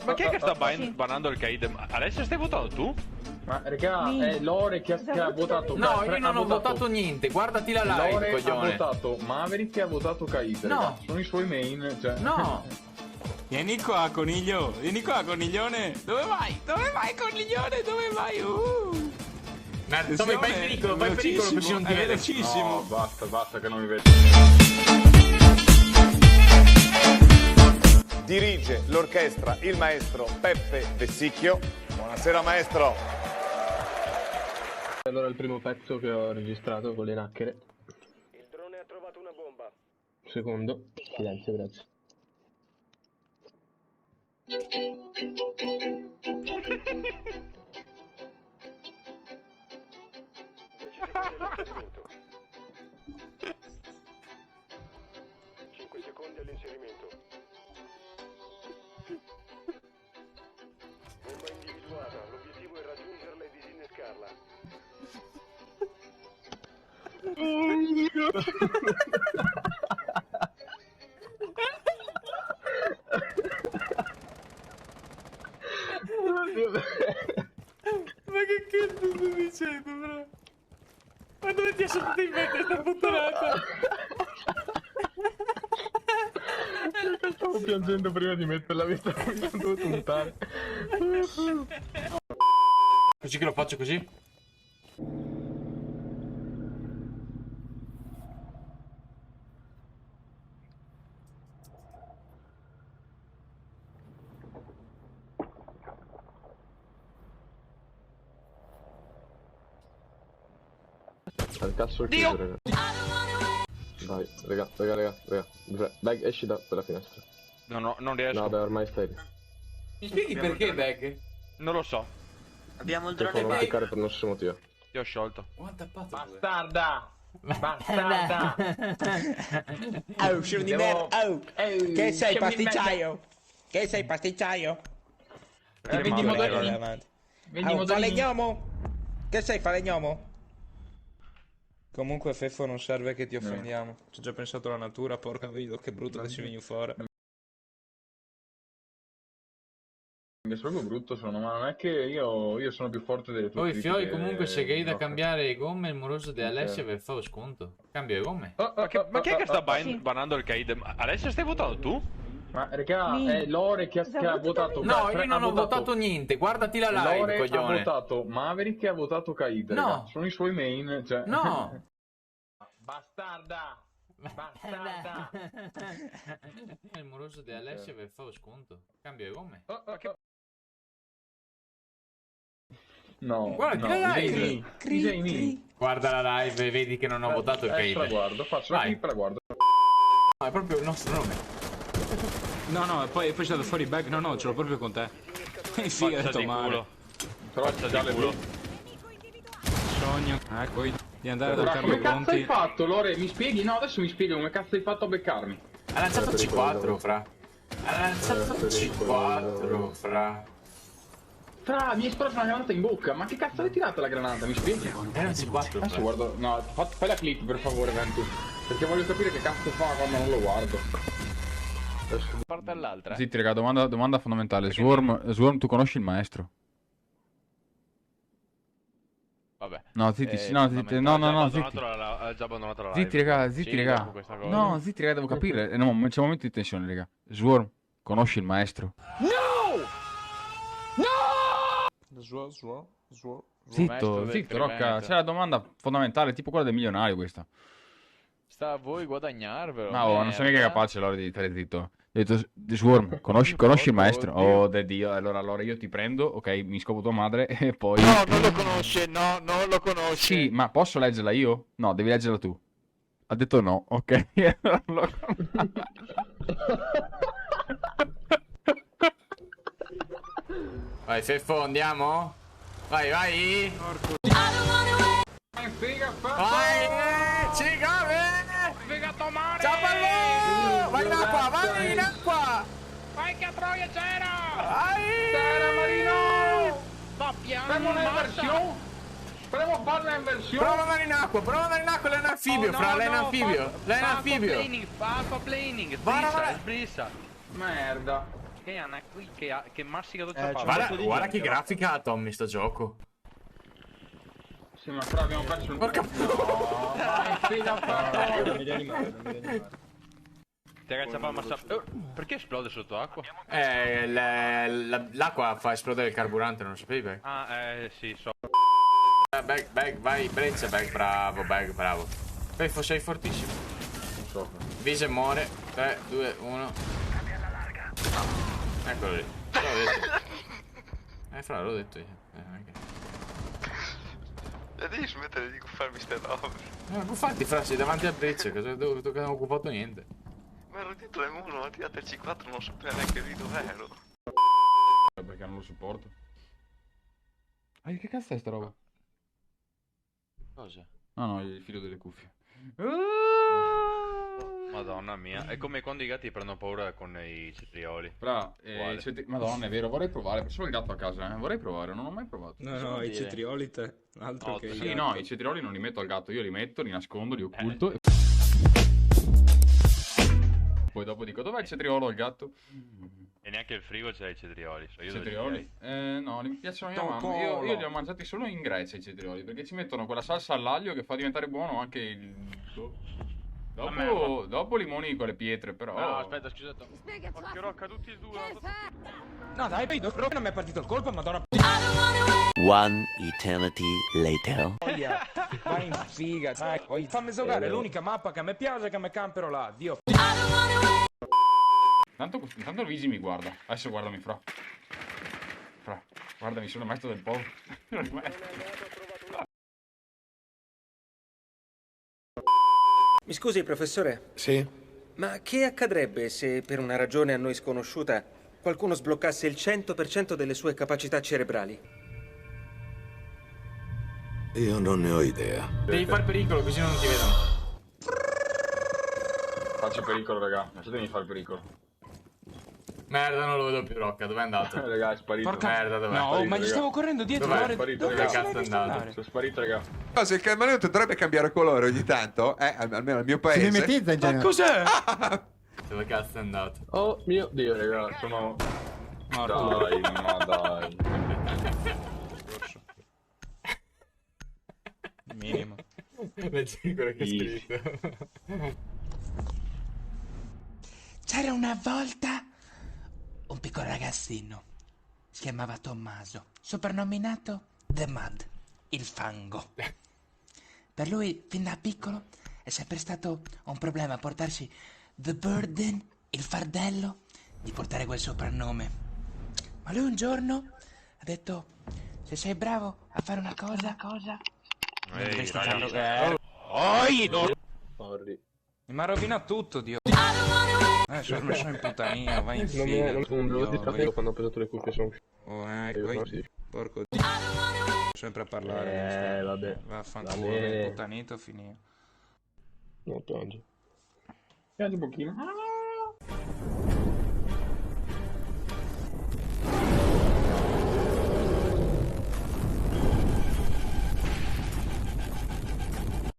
Ma chi è che sta banando il Kaid? Alessio, stai votando tu? Ma raga, è Lore che ha votato. No, io non ho votato niente, guardati la live, Lore coglione. ha votato Maverick e ha votato Kaid. No. Sono i suoi main, cioè. No. Vieni qua, coniglio. Vieni qua, coniglione. Dove vai? Dove vai, coniglione? Dove vai? Dove vai pericolo, così non ti è vede. velocissimo. No, basta che non mi vedo. Dirige l'orchestra il maestro Peppe Vessicchio. Buonasera maestro. Allora il primo pezzo che ho registrato con le nacchere. Il drone ha trovato una bomba. Secondo. Silenzio, grazie. Intervenuto. 5 secondi all'inserimento. Bomba individuata. L'obiettivo è raggiungerla e disinnescarla. Ma che cazzo stai dicendo, bro? Ma dove ti è saltata in mente sta puttanata? Stavo piangendo prima di metterla, mi stavo dovuto puntare. Così che lo faccio così? Al cazzo è chiuso, raga. Vai, raga. Bag, esci dalla finestra. No, non riesco. No, beh, ormai stai. Mi spieghi perché, Bag? Non lo so. Abbiamo il Devo drone non bag. peccare per nessun motivo. Ti ho sciolto. Quanta pazza. Bastarda! Bastarda! Oh, scemo di merda. Oh, che sei pasticciaio? Che sei pasticciaio? Vendi motorini. Vendi Oh, motorini. falegnomo? Che sei falegnomo? Comunque Feffo non serve che ti offendiamo. Ci ho già pensato alla natura, porca vedo che brutto che ci vieni fuori. È proprio brutto sono, ma non è che io sono più forte delle tue Poi critiche. Fioi comunque se gay da no. cambiare le gomme, il moroso di Alessia per fare sconto. Cambia le gomme. Ma chi è che sta banando il Kaid? Alessio, stai votando tu? Ma raga, è Lore che ha votato. No, io non ho votato niente, guardati la live, Lore coglione. ha votato Maverick e ha votato Kaid. No. Raga. Sono i suoi main, cioè. No. Bastarda! Bastarda! Il moroso di Alessia per fare sconto. Cambia le gomme. No, Guarda, no, la DJ live. me. DJ me. Guarda la live e vedi che non ho votato il La Kaid. guardo, faccio la Vai. clip e la guardo. No, è proprio il nostro nome. No, poi c'è dato fuori il bag. No, ce l'ho proprio con te. Che figa, Faccia detto di male. culo. Però Faccia già di le culo. Sogno. Ecco, di andare Ora, dal Carlo come cazzo hai Conti. fatto, Lore? Mi spieghi? No, adesso mi spieghi come cazzo hai fatto a beccarmi. Ha lanciato C4, fra. Ha lanciato C4, fra. Fra, mi è esplosa una granata in bocca. Ma che cazzo hai tirato la granata? Mi spieghi? Era un C4, Adesso fra. guardo. No, fai la clip per favore, Venti. Perché voglio capire che cazzo fa quando non lo guardo. Parte all'altra. Zitti, raga, domanda fondamentale. Swarm, tu conosci il maestro? Vabbè. No, zitti, no, zitti, no, zitti. Ha già abbandonato la live. Zitti, raga, zitti, Sì, raga. dopo questa cosa. No, zitti, raga, devo capire. No, c'è un momento di tensione, raga. Swarm, conosci il maestro? Zitto, zitto, Rocca. C'è la domanda fondamentale, tipo quella del milionario, questa. Sta a voi guadagnarvelo. Ma non sono mica capace allora di stare zitto. Ho detto, Swarm, conosci il maestro? Oh, de Dio. Allora io ti prendo, ok, mi scopo tua madre e poi... No, non lo conosce, no, non lo conosce. Sì, ma posso leggerla io? No, devi leggerla tu. Ha detto no, ok. Allora lo- Vai, Feffo, andiamo? Vai, vai! Vai, cicave! Figato mare! Ciao, pallone! Vai in acqua, vai in acqua! Vai che a Troia c'era! Vai! C'era Marino! Va piano, Facciamo un'inversione? Proviamo a fare un'inversione? Prova ad andare in acqua, lei è un anfibio, fra, lei è un anfibio! Lei è un anfibio! Fa aquaplaning, Vai, sbrissa, vai. sbrissa. Merda. che hanno qui che massica doccia fa. Guarda che grafica ha Tommy sto gioco. Sì, ma però abbiamo perso il... Porca... No, vai, figa, Non mi devi animare, non mi devi animare. Ti ragazzi fa ammassare. Perché esplode sotto acqua? L'acqua fa esplodere il carburante, non lo sapevi? Ah, sì, so. Bag, vai, Breccia, Bag, bravo, Beh, sei fortissimo. Non so. Vise muore. 3, 2, 1. Eccolo lì. L'ho detto. Fra, l'ho detto io. Devi smettere di farmi ste robe. Infatti, Fra, sei davanti a Breccia, cosa non ho occupato niente. Ma ero dietro il muro, ho tirato il C4, non sapevo neanche di dov'ero. Perché non lo supporto. Che cazzo è sta roba? Cosa? No, il filo delle cuffie. Madonna mia, è come quando i gatti prendono paura con i cetrioli. Madonna, è vero, vorrei provare. Solo il gatto a casa, vorrei provare, non ho mai provato. No, i cetrioli te. Altro che Sì, no, i cetrioli non li metto al gatto, io li metto, li nascondo, li occulto. Poi dopo dico, dov'è il cetriolo al gatto? E neanche il frigo c'è i cetrioli. So io Cetrioli? No, mi piacciono a mia mamma. Io li ho mangiati solo in Grecia i cetrioli, perché ci mettono quella salsa all'aglio che fa diventare buono anche il... Dopo limoni con le pietre, però... No, aspetta, scusate. Che rocca tutti e due. No, dai, poi dopo non mi è partito il colpo, madonna. One eternity later. Vai in figa, dai. Fammi giocare, è l'unica mappa che a me piace, che me camperò là, Dio. Intanto Luigi mi guarda. Adesso guardami, Fra. Guardami, sono il maestro del povero. Mi scusi, professore? Sì? Ma che accadrebbe se, per una ragione a noi sconosciuta, qualcuno sbloccasse il 100% delle sue capacità cerebrali? Io non ne ho idea. Devi far pericolo, così non ti vedono. Faccio pericolo, raga. Lasciatemi fare pericolo. Merda, non lo vedo più, Rocca, dov'è andato? Raga, è sparito. Merda, dov'è? No, ma gli stavo correndo dietro. Dov'è? Sparito, Dove raga. cazzo è andato? Sono sparito, raga. No, se il camaleonte dovrebbe cambiare colore ogni tanto, almeno al mio paese. Si mimetizza in genere. Ma cos'è? Dove cazzo è andato? Oh mio Dio, raga, sono... Dai, ma dai. Minimo. Leggi quello che hai scritto. C'era una volta un piccolo ragazzino, si chiamava Tommaso, soprannominato The Mud, il fango. Per lui, fin da piccolo, è sempre stato un problema portarsi The Burden, il fardello, di portare quel soprannome. Ma lui un giorno ha detto, se sei bravo a fare una cosa, non dovresti farlo. Sorry. Mi ha rovinato tutto, Dio. Sono messo in putanino, vai in Non figa. volevo distrarre quando ho preso le cuffie, sono... Oh, ecco, porco Dio. Sempre a parlare. Vabbè. Vaffanculo, Vabbè. putanito finito. No, piange. Piange un pochino.